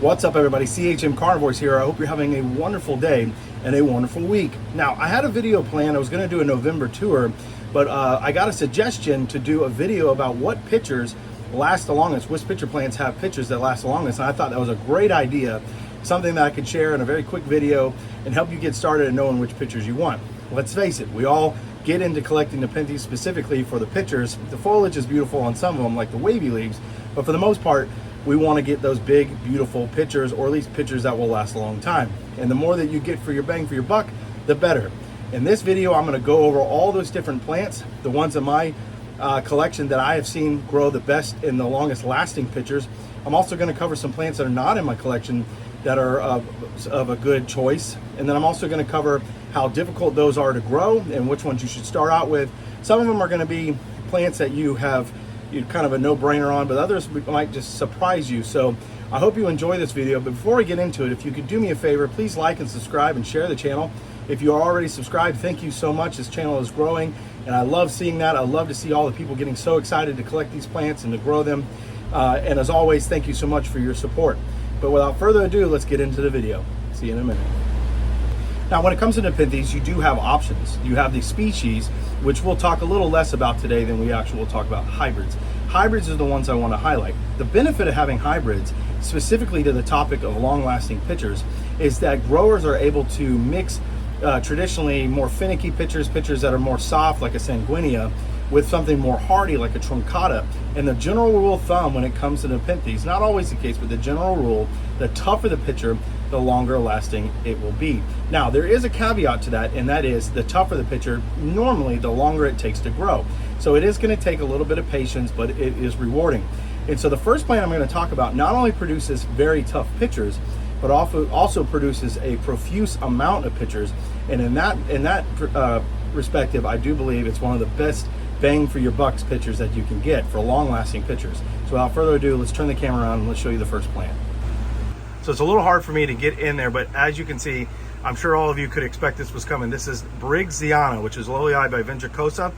What's up, everybody? CHM Carnivores here. I hope you're having a wonderful day and a wonderful week. Now, I had a video planned. I was going to do a November tour, but I got a suggestion to do a video about what pitchers last the longest, which pitcher plants have pitchers that last the longest, and I thought that was a great idea, something that I could share in a very quick video and help you get started in knowing which pitchers you want. Let's face it, we all get into collecting Nepenthes specifically for the pitchers. The foliage is beautiful on some of them, like the wavy leaves, but for the most part, we want to get those big, beautiful pitchers, or at least pitchers that will last a long time. And the more that you get for your bang for your buck, the better. In this video, I'm going to go over all those different plants, the ones in my collection that I have seen grow the best and the longest lasting pitchers. I'm also going to cover some plants that are not in my collection that are of a good choice. And then I'm also going to cover how difficult those are to grow and which ones you should start out with. Some of them are going to be plants that you kind of a no-brainer on, but others might just surprise you. So I hope you enjoy this video. But before we get into it, if you could do me a favor, please like and subscribe and share the channel. If you are already subscribed, thank you so much. This channel is growing and I love seeing that. I love to see all the people getting so excited to collect these plants and to grow them. And as always, thank you so much for your support. But without further ado, let's get into the video. See you in a minute. Now, when it comes to Nepenthes, you do have options. You have the species, which we'll talk a little less about today than we actually will talk about hybrids. Hybrids are the ones I want to highlight. The benefit of having hybrids, specifically to the topic of long-lasting pitchers, is that growers are able to mix traditionally more finicky pitchers that are more soft, like a sanguinea, with something more hardy, like a truncata. And the general rule of thumb when it comes to Nepenthes, not always the case, but the general rule, the tougher the pitcher, the longer lasting it will be. Now, there is a caveat to that, and that is the tougher the pitcher, normally the longer it takes to grow. So it is going to take a little bit of patience, but it is rewarding. And so the first plant I'm going to talk about not only produces very tough pitchers, but also produces a profuse amount of pitchers. And in that perspective, I do believe it's one of the best bang for your bucks pitchers that you can get for long-lasting pitchers. So without further ado, let's turn the camera around and let's show you the first plant. So it's a little hard for me to get in there, but as you can see, I'm sure all of you could expect this was coming. This is Brigg Xana, which is lowland by Ventricosa.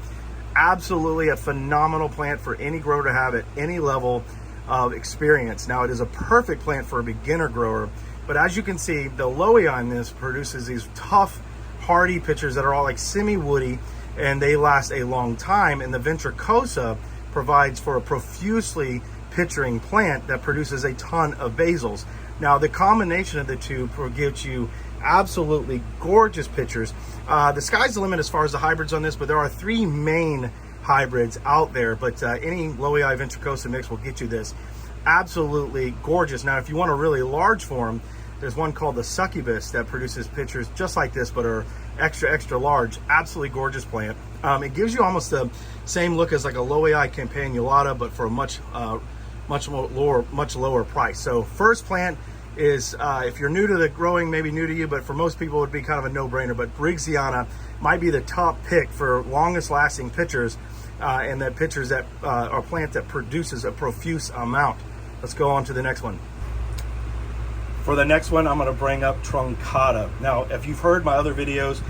Absolutely a phenomenal plant for any grower to have at any level of experience. Now, it is a perfect plant for a beginner grower, but as you can see, the Loei on this produces these tough, hardy pitchers that are all like semi-woody, and they last a long time. And the Ventricosa provides for a profusely pitchering plant that produces a ton of basils. Now, the combination of the two gives you absolutely gorgeous pitchers. The sky's the limit as far as the hybrids on this, but there are three main hybrids out there, but any Loei Ventricosa mix will get you this. Absolutely gorgeous. Now, if you want a really large form, there's one called the Succubus that produces pitchers just like this, but are extra large. Absolutely gorgeous plant. It gives you almost the same look as like a Loei Campanulata, but for a much lower price. So first plant is, if you're new to the growing, maybe new to you, but for most people it would be kind of a no-brainer, but Brigg Xana might be the top pick for longest lasting pitchers, and that pitchers that are plant that produces a profuse amount. Let's go on to the next one. For the next one, I'm going to bring up truncata. Now, if you've heard my other videos,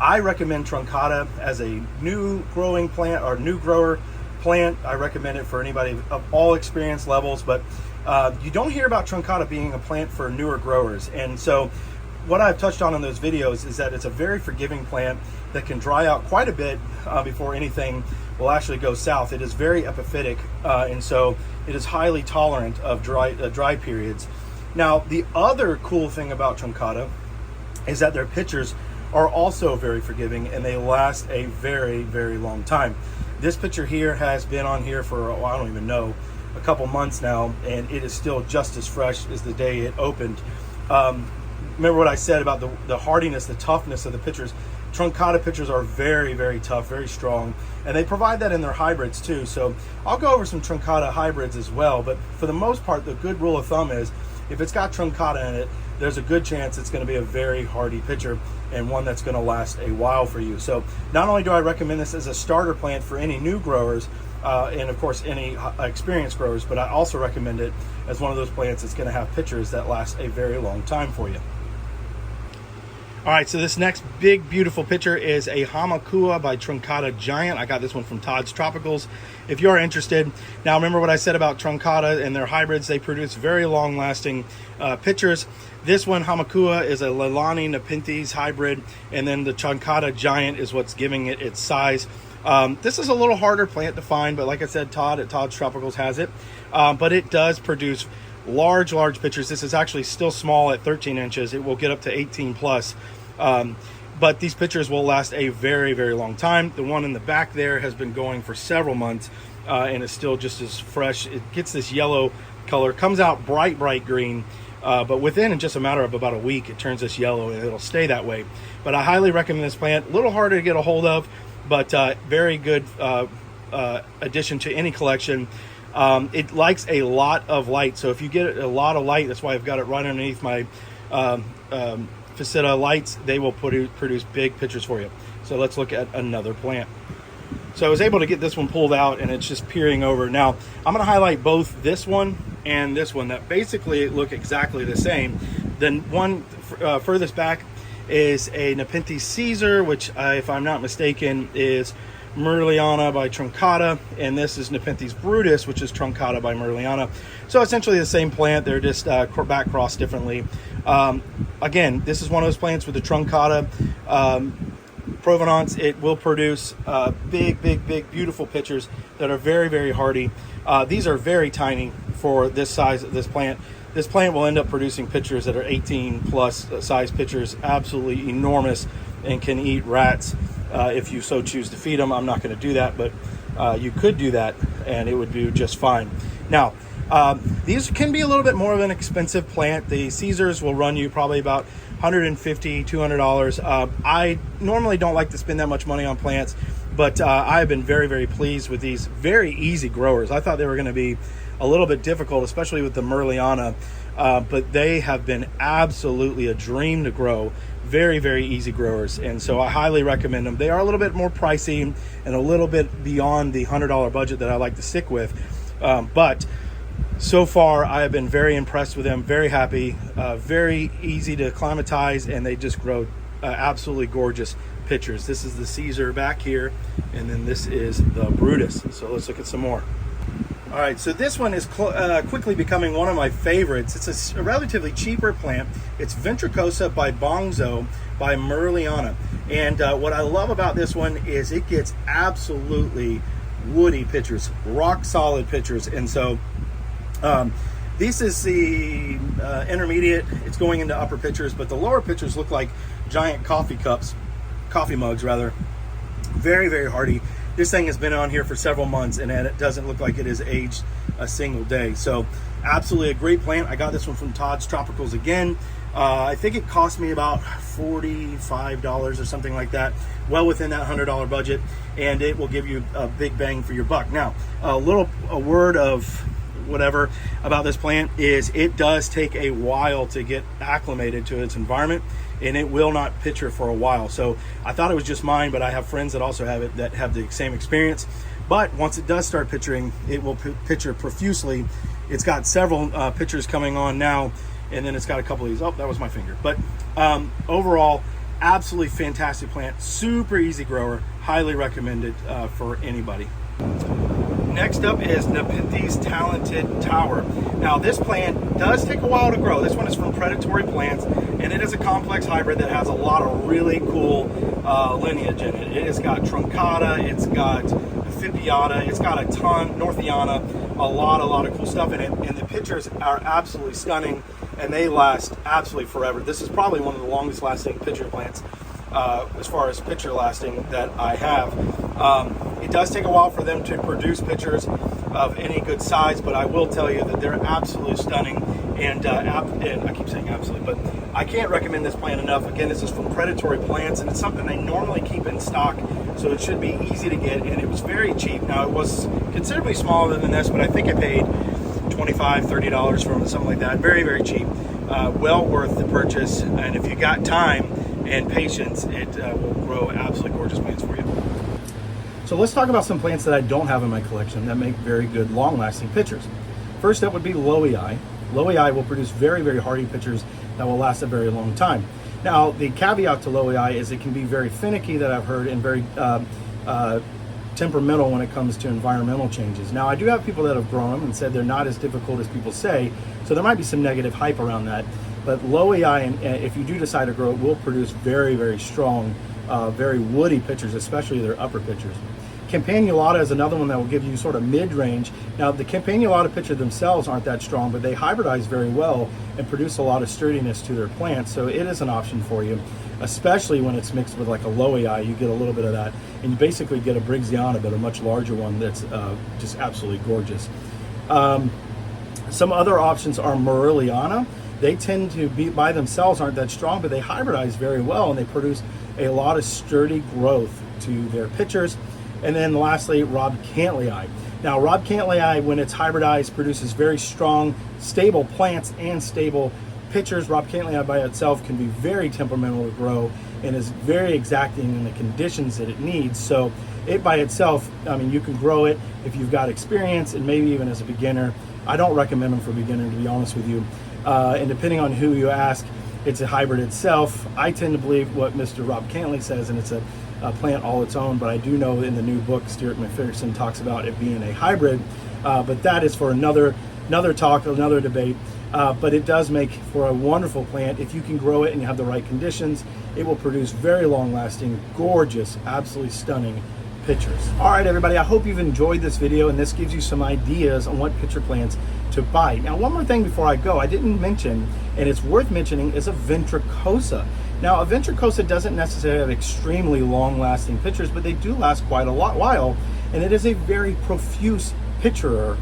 I recommend truncata as a new growing plant or new grower plant. I recommend it for anybody of all experience levels, but you don't hear about truncata being a plant for newer growers. And so what I've touched on in those videos is that it's a very forgiving plant that can dry out quite a bit before anything will actually go south. It is very epiphytic, and so it is highly tolerant of dry periods. Now, the other cool thing about truncata is that their pitchers are also very forgiving and they last a very long time. This pitcher here has been on here for, I don't even know, a couple months now, and it is still just as fresh as the day it opened. Remember what I said about the hardiness, the toughness of the pitchers. Truncata pitchers are very tough, very strong, and they provide that in their hybrids too. So I'll go over some truncata hybrids as well, but for the most part, the good rule of thumb is if it's got truncata in it, there's a good chance it's going to be a very hardy pitcher and one that's going to last a while for you. So not only do I recommend this as a starter plant for any new growers, and of course any experienced growers, but I also recommend it as one of those plants that's going to have pitchers that last a very long time for you. All right, so this next big, beautiful picture is a Hamakua by Truncata Giant. I got this one from Todd's Tropicals. If you're interested, now remember what I said about Truncata and their hybrids, they produce very long-lasting pictures. This one, Hamakua, is a Leilani Nepenthes hybrid, and then the Truncata Giant is what's giving it its size. This is a little harder plant to find, but like I said, Todd at Todd's Tropicals has it. But it does produce large pictures. This is actually still small at 13 inches. It will get up to 18 plus. But these pictures will last a very long time. The one in the back there has been going for several months and is still just as fresh. It gets this yellow color, comes out bright green, but within just a matter of about a week, it turns this yellow and it'll stay that way. But I highly recommend this plant. A little harder to get a hold of, but very good addition to any collection. It likes a lot of light, so if you get a lot of light, that's why I've got it right underneath my Faceta lights. They will produce big pictures for you. So let's look at another plant. So I was able to get this one pulled out, and it's just peering over. Now I'm going to highlight both this one and this one that basically look exactly the same. Then one furthest back is a Nepenthes Caesar, which if I'm not mistaken is Merliana by Truncata, and this is Nepenthes Brutus, which is Truncata by Merliana. So essentially the same plant, they're just back crossed differently. Again, this is one of those plants with the Truncata provenance. It will produce big, beautiful pictures that are very hardy. These are very tiny for this size of this plant. This plant will end up producing pictures that are 18 plus size pictures, absolutely enormous, and can eat rats if you so choose to feed them. I'm not going to do that, but you could do that and it would do just fine. Now, these can be a little bit more of an expensive plant. The Caesars will run you probably about $150, $200. I normally don't like to spend that much money on plants, but I've been very pleased with these very easy growers. I thought they were going to be a little bit difficult, especially with the Merliana, but they have been absolutely a dream to grow. Very easy growers, and so I highly recommend them. They are a little bit more pricey and a little bit beyond the $100 budget that I like to stick with, but so far I have been very impressed with them, very happy, very easy to acclimatize, and they just grow absolutely gorgeous pictures. This is the Caesar back here, and then this is the Brutus. So let's look at some more. All right, so this one is quickly becoming one of my favorites. It's a relatively cheaper plant. It's Ventricosa Bongo by Merliana. And what I love about this one is it gets absolutely woody pictures, rock solid pictures. And so this is the intermediate. It's going into upper pictures, but the lower pictures look like giant coffee mugs rather. Very hardy. This thing has been on here for several months, and it doesn't look like it has aged a single day. So absolutely a great plant. I got this one from Todd's Tropicals again. I think it cost me about $45 or something like that, well within that $100 budget, and it will give you a big bang for your buck. Now, a word of whatever about this plant is it does take a while to get acclimated to its environment, and it will not picture for a while. So I thought it was just mine, but I have friends that also have it that have the same experience. But once it does start picturing, it will picture profusely. It's got several pictures coming on now, and then it's got a couple of these. Oh, that was my finger. But overall, absolutely fantastic plant, super easy grower, highly recommended for anybody. Next up is Nepenthes Talented Tower. Now this plant does take a while to grow. This one is from Predatory Plants, and it is a complex hybrid that has a lot of really cool lineage in it. It has got Truncata, it's got Fipiata, it's got a ton, Northiana, a lot of cool stuff in it, and the pictures are absolutely stunning, and they last absolutely forever. This is probably one of the longest lasting pitcher plants as far as picture lasting that I have. It does take a while for them to produce pictures of any good size, but I will tell you that they're absolutely stunning, and I keep saying absolutely, but I can't recommend this plant enough. Again, this is from Predatory Plants, and it's something they normally keep in stock, so it should be easy to get, and it was very cheap. Now, it was considerably smaller than this, but I think I paid $25, $30 for them, something like that. Very cheap. Well worth the purchase, and if you got time and patience, it will grow absolutely gorgeous plants for you. So let's talk about some plants that I don't have in my collection that make very good long-lasting pitchers. First up would be Lowii. Lowii will produce very hardy pitchers that will last a very long time. Now, the caveat to lowland is it can be very finicky, that I've heard, and very temperamental when it comes to environmental changes. Now, I do have people that have grown them and said they're not as difficult as people say, so there might be some negative hype around that. But lowland, if you do decide to grow it, will produce very, very strong, very woody pitchers, especially their upper pitchers. Campanulata is another one that will give you sort of mid-range. Now, the Campanulata pitcher themselves aren't that strong, but they hybridize very well and produce a lot of sturdiness to their plants, so it is an option for you, especially when it's mixed with like a lowland. You get a little bit of that, and you basically get a Brigg Xana, but a much larger one that's just absolutely gorgeous. Some other options are Morelliana. They tend to be, by themselves, aren't that strong, but they hybridize very well, and they produce a lot of sturdy growth to their pitchers. And then lastly, Rob Cantley. Now, Rob Cantley, when it's hybridized, produces very strong, stable plants and stable pitchers. Rob Cantley by itself can be very temperamental to grow and is very exacting in the conditions that it needs. So it by itself, I mean, you can grow it if you've got experience, and maybe even as a beginner. I don't recommend them for beginner, to be honest with you. And depending on who you ask, it's a hybrid itself. I tend to believe what Mr. Rob Cantley says, and it's a plant all its own, but I do know in the new book, Stuart McPherson talks about it being a hybrid, but that is for another talk, another debate. But it does make for a wonderful plant. If you can grow it and you have the right conditions, it will produce very long-lasting, gorgeous, absolutely stunning pitchers. All right, everybody, I hope you've enjoyed this video, and this gives you some ideas on what pitcher plants to buy. Now, one more thing before I go, I didn't mention, and it's worth mentioning, is a Ventricosa. Now, a Ventricosa doesn't necessarily have extremely long-lasting pitchers, but they do last quite a while, and it is a very profuse pitcher.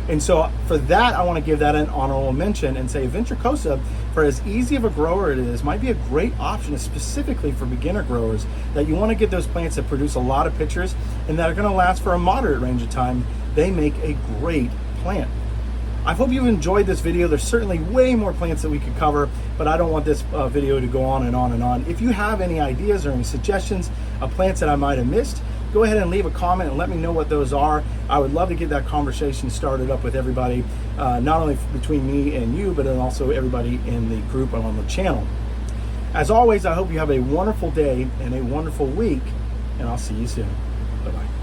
And so for that, I want to give that an honorable mention and say Ventricosa, for as easy of a grower it is, might be a great option, specifically for beginner growers, that you want to get those plants that produce a lot of pitchers and that are going to last for a moderate range of time. They make a great plant. I hope you enjoyed this video. There's certainly way more plants that we could cover, but I don't want this video to go on and on and on. If you have any ideas or any suggestions of plants that I might have missed, go ahead and leave a comment and let me know what those are. I would love to get that conversation started up with everybody, not only between me and you, but then also everybody in the group and on the channel. As always, I hope you have a wonderful day and a wonderful week, and I'll see you soon. Bye-bye.